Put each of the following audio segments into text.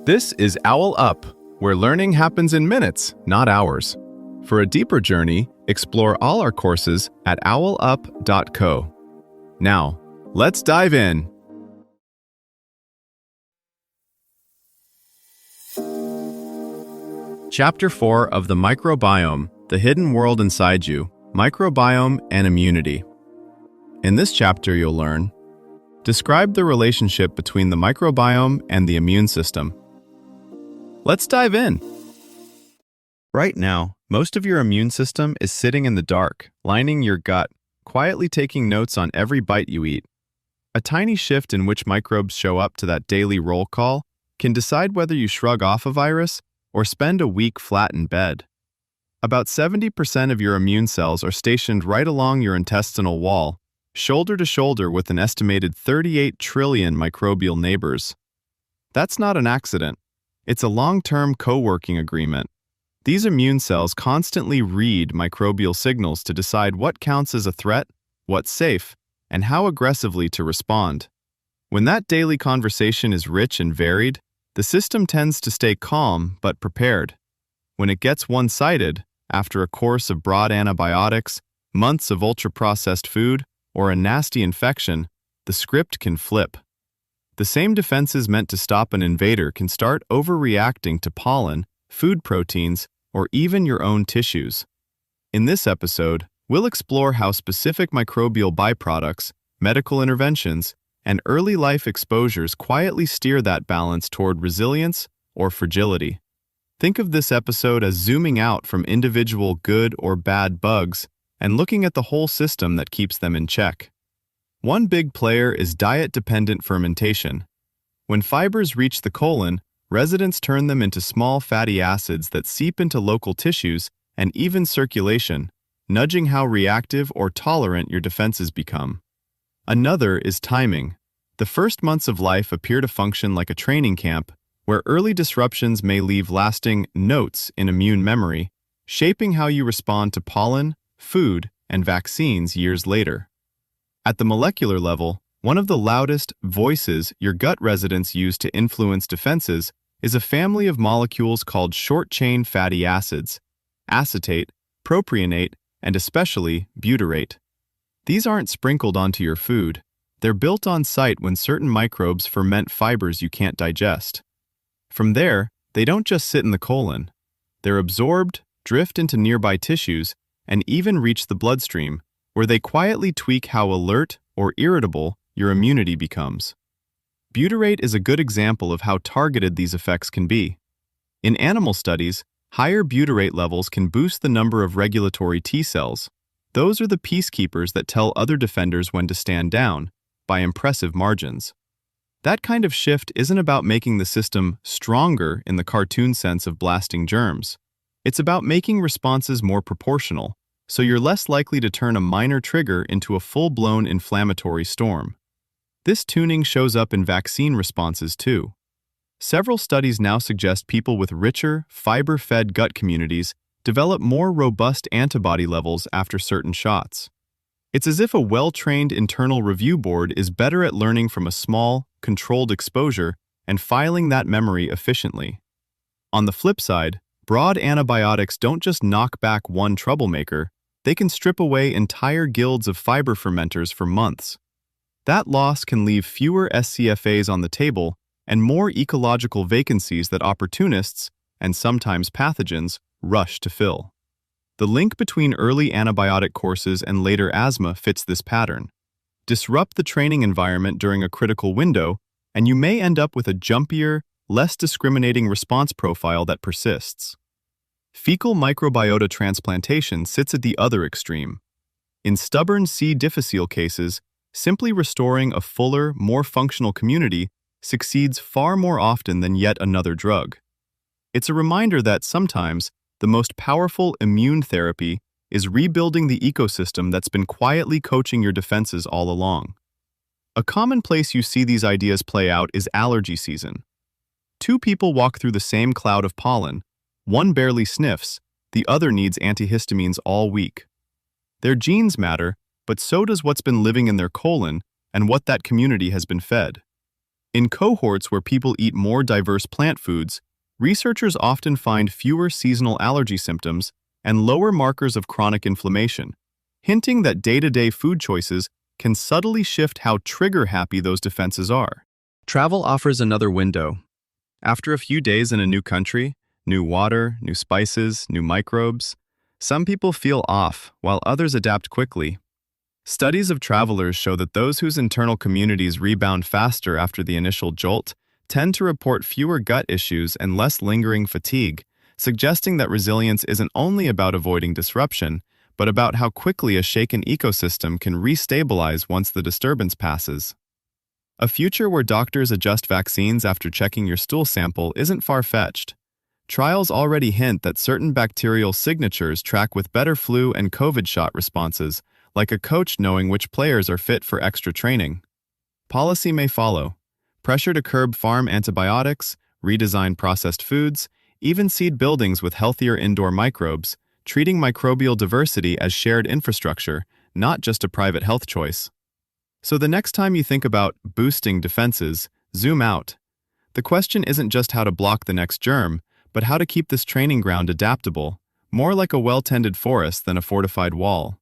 This is OwlUp, where learning happens in minutes, not hours. For a deeper journey, explore all our courses at owlup.co. Now, let's dive in. Chapter 4 of the Microbiome, The Hidden World Inside You, Microbiome and Immunity. In this chapter, you'll learn: describe the relationship between the microbiome and the immune system. Let's dive in. Right now, most of your immune system is sitting in the dark, lining your gut, quietly taking notes on every bite you eat. A tiny shift in which microbes show up to that daily roll call can decide whether you shrug off a virus or spend a week flat in bed. About 70% of your immune cells are stationed right along your intestinal wall, shoulder to shoulder with an estimated 38 trillion microbial neighbors. That's not an accident. It's a long-term co-working agreement. These immune cells constantly read microbial signals to decide what counts as a threat, what's safe, and how aggressively to respond. When that daily conversation is rich and varied, the system tends to stay calm but prepared. When it gets one-sided, after a course of broad antibiotics, months of ultra-processed food, or a nasty infection, the script can flip. The same defenses meant to stop an invader can start overreacting to pollen, food proteins, or even your own tissues. In this episode, we'll explore how specific microbial byproducts, medical interventions, and early life exposures quietly steer that balance toward resilience or fragility. Think of this episode as zooming out from individual good or bad bugs and looking at the whole system that keeps them in check. One big player is diet-dependent fermentation. When fibers reach the colon, residents turn them into small fatty acids that seep into local tissues and even circulation, nudging how reactive or tolerant your defenses become. Another is timing. The first months of life appear to function like a training camp, where early disruptions may leave lasting notes in immune memory, shaping how you respond to pollen, food, and vaccines years later. At the molecular level, one of the loudest voices your gut residents use to influence defenses is a family of molecules called short-chain fatty acids: acetate, propionate, and especially butyrate. These aren't sprinkled onto your food. They're built on site when certain microbes ferment fibers you can't digest. From there, they don't just sit in the colon. They're absorbed, drift into nearby tissues, and even reach the bloodstream, where they quietly tweak how alert or irritable your immunity becomes. Butyrate is a good example of how targeted these effects can be. In animal studies, higher butyrate levels can boost the number of regulatory T cells. Those are the peacekeepers that tell other defenders when to stand down, by impressive margins. That kind of shift isn't about making the system stronger in the cartoon sense of blasting germs. It's about making responses more proportional, so you're less likely to turn a minor trigger into a full-blown inflammatory storm. This tuning shows up in vaccine responses too. Several studies now suggest people with richer, fiber-fed gut communities develop more robust antibody levels after certain shots. It's as if a well-trained internal review board is better at learning from a small, controlled exposure and filing that memory efficiently. On the flip side, broad antibiotics don't just knock back one troublemaker, they can strip away entire guilds of fiber fermenters for months. That loss can leave fewer SCFAs on the table and more ecological vacancies that opportunists, and sometimes pathogens, rush to fill. The link between early antibiotic courses and later asthma fits this pattern. Disrupt the training environment during a critical window, and you may end up with a jumpier, less discriminating response profile that persists. Fecal microbiota transplantation sits at the other extreme. In stubborn C. difficile cases, simply restoring a fuller, more functional community succeeds far more often than yet another drug. It's a reminder that sometimes the most powerful immune therapy is rebuilding the ecosystem that's been quietly coaching your defenses all along. A common place you see these ideas play out is allergy season. Two people walk through the same cloud of pollen. One barely sniffs, the other needs antihistamines all week. Their genes matter, but so does what's been living in their colon and what that community has been fed. In cohorts where people eat more diverse plant foods, researchers often find fewer seasonal allergy symptoms and lower markers of chronic inflammation, hinting that day-to-day food choices can subtly shift how trigger-happy those defenses are. Travel offers another window. After a few days in a new country, new water, new spices, new microbes, some people feel off while others adapt quickly. Studies of travelers show that those whose internal communities rebound faster after the initial jolt tend to report fewer gut issues and less lingering fatigue, suggesting that resilience isn't only about avoiding disruption, but about how quickly a shaken ecosystem can restabilize once the disturbance passes. A future where doctors adjust vaccines after checking your stool sample isn't far-fetched. Trials already hint that certain bacterial signatures track with better flu and COVID shot responses, like a coach knowing which players are fit for extra training. Policy may follow. Pressure to curb farm antibiotics, redesign processed foods, even seed buildings with healthier indoor microbes, treating microbial diversity as shared infrastructure, not just a private health choice. So the next time you think about boosting defenses, zoom out. The question isn't just how to block the next germ, but how to keep this training ground adaptable, more like a well-tended forest than a fortified wall.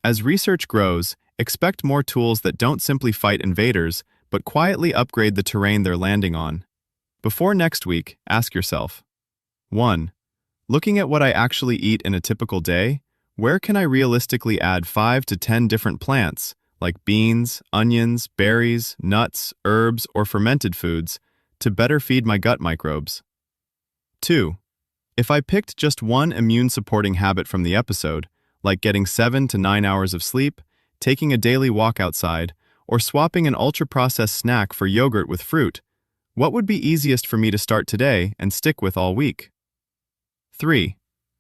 As research grows, expect more tools that don't simply fight invaders, but quietly upgrade the terrain they're landing on. Before next week, ask yourself, 1. Looking at what I actually eat in a typical day, where can I realistically add 5 to 10 different plants, like beans, onions, berries, nuts, herbs, or fermented foods, to better feed my gut microbes? 2. If I picked just one immune-supporting habit from the episode, like getting 7 to 9 hours of sleep, taking a daily walk outside, or swapping an ultra-processed snack for yogurt with fruit, what would be easiest for me to start today and stick with all week? 3.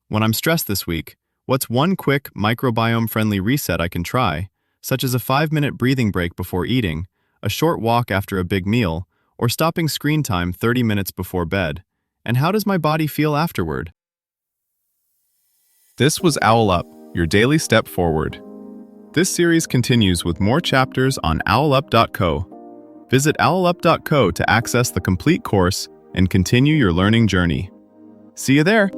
When I'm stressed this week, what's one quick microbiome-friendly reset I can try, such as a 5-minute breathing break before eating, a short walk after a big meal, or stopping screen time 30 minutes before bed? And how does my body feel afterward? This was OwlUp, your daily step forward. This series continues with more chapters on OwlUp.co. Visit OwlUp.co to access the complete course and continue your learning journey. See you there!